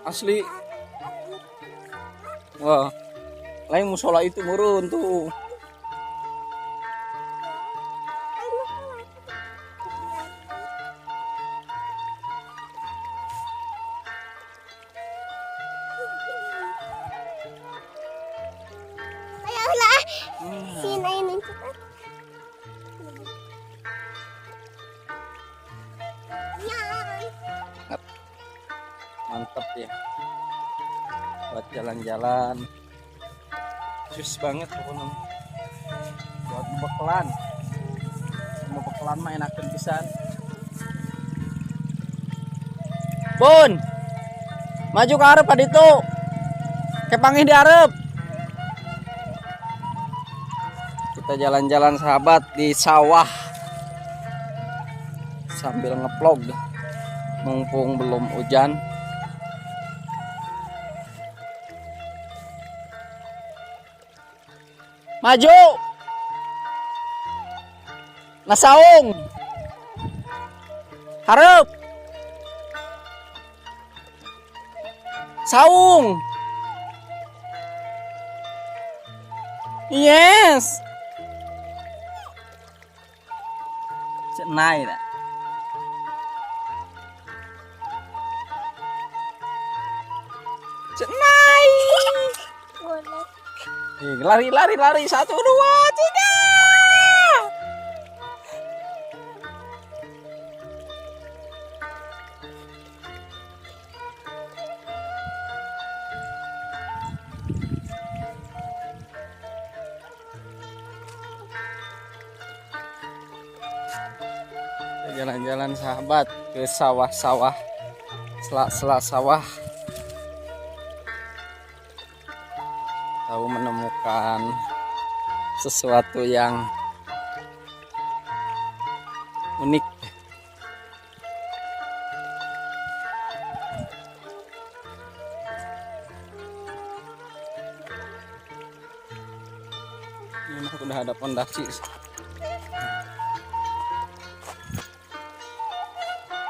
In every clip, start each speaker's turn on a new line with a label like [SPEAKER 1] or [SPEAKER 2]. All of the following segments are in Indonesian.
[SPEAKER 1] asli. Wah, lain musola itu murun tuh.
[SPEAKER 2] Ayolah, sini ini cepat.
[SPEAKER 1] Mantep ya buat jalan-jalan, sus banget pokoknya buat bekalan mah enakan pisan. Bun, maju ke arep aditu, kepangih di arep. Kita jalan-jalan sahabat di sawah sambil ngeplog, mumpung belum hujan. Maju, nasaung, harap, saung, yes, cenai dah. Cenai. Lari 1 2 3. Jalan-jalan sahabat ke sawah-sawah, sela-sela sawah. Tahu menemukan sesuatu yang unik. Ini mah udah ada pondasi.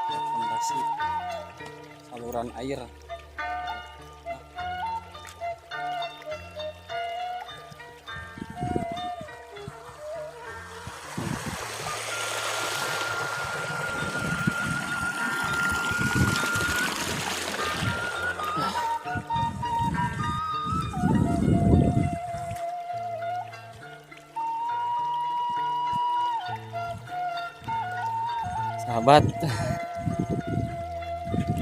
[SPEAKER 1] Pondasi saluran air. Sahabat,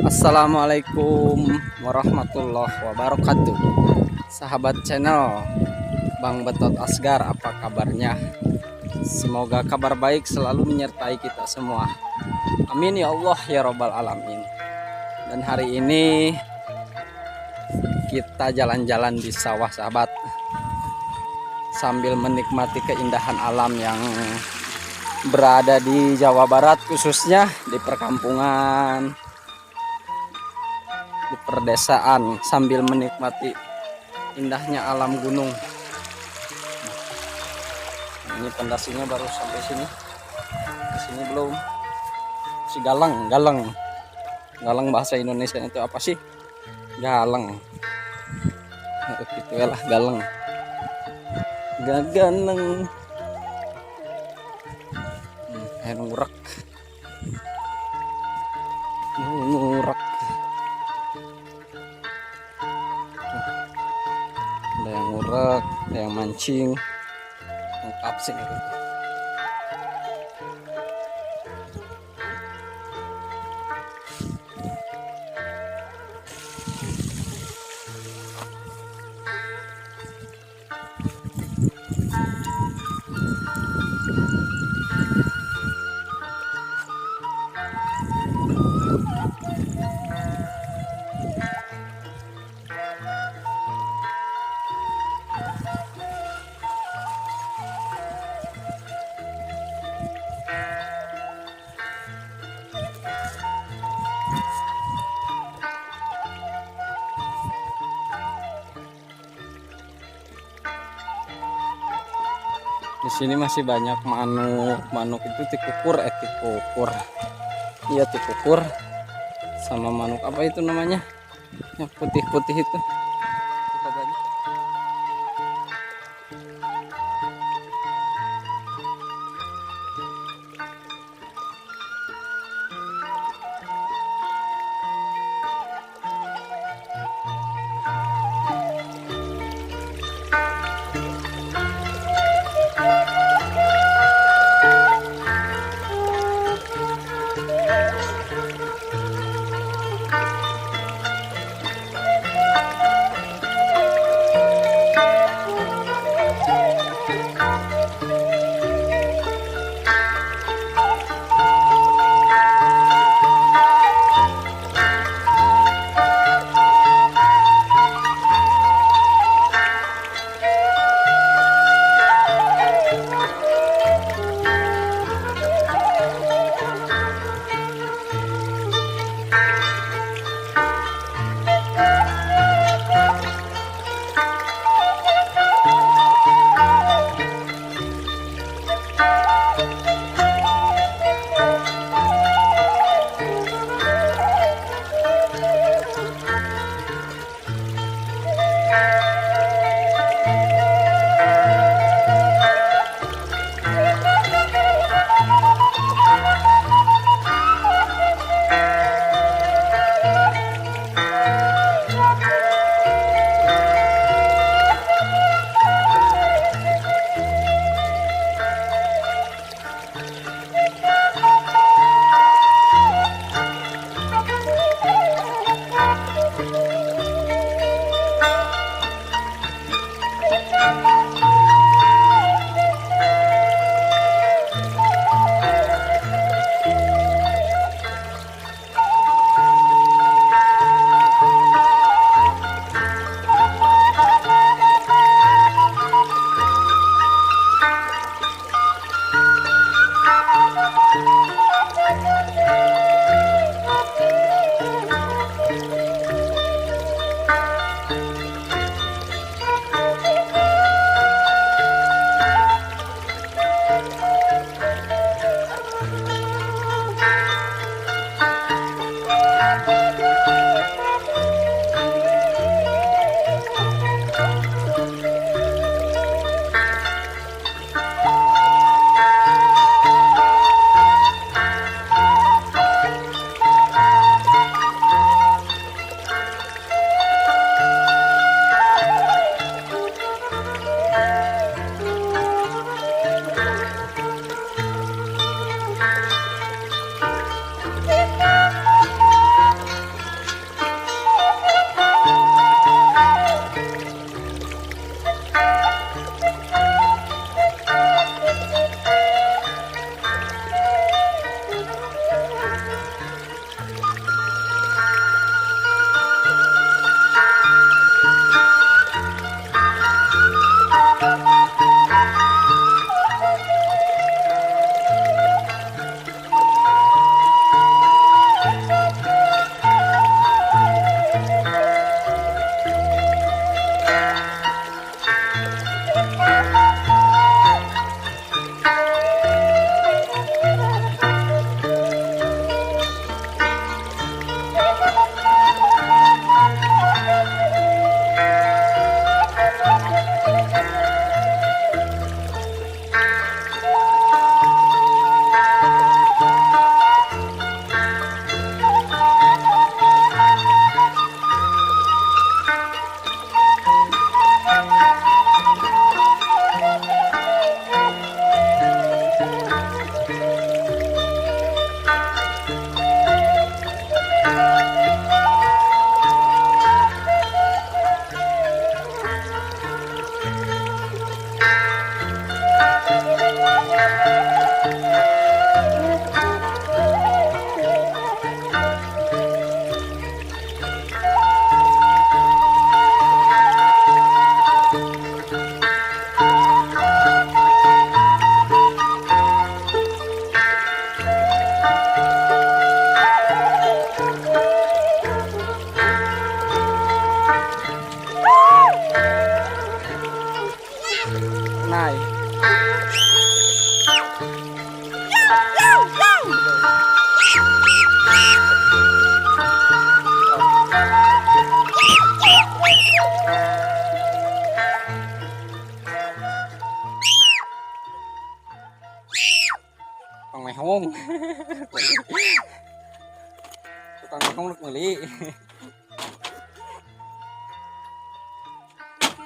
[SPEAKER 1] assalamualaikum warahmatullahi wabarakatuh. Sahabat channel Bang Betot Asgar, apa kabarnya? Semoga kabar baik selalu menyertai kita semua. Amin ya Allah ya robbal alamin. Dan hari ini kita jalan-jalan di sawah sahabat, sambil menikmati keindahan alam yang berada di Jawa Barat, khususnya di perkampungan, di perdesaan, sambil menikmati indahnya alam gunung. Ini pondasinya baru sampai sini, di sini belum. Si galang bahasa Indonesia itu apa sih? Galang, gitu ya lah, galang, gagaleng. Ngurak ada yang ngurak, ada yang mancing, lengkap sih gitu. Di sini masih banyak manuk itu tikukur, tikukur. Iya tikukur. Sama manuk apa itu namanya? Yang putih-putih itu. Coba banyak.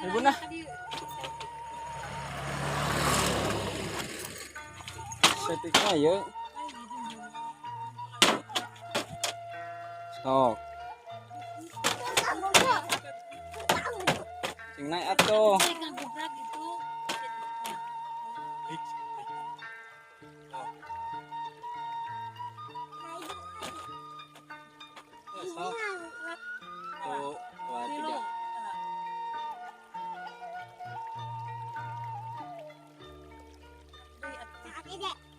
[SPEAKER 1] Ibu na. Setik na yun. Sok. Tingnan ato. Sok. Tuh, dua, tiga.
[SPEAKER 2] Tidak.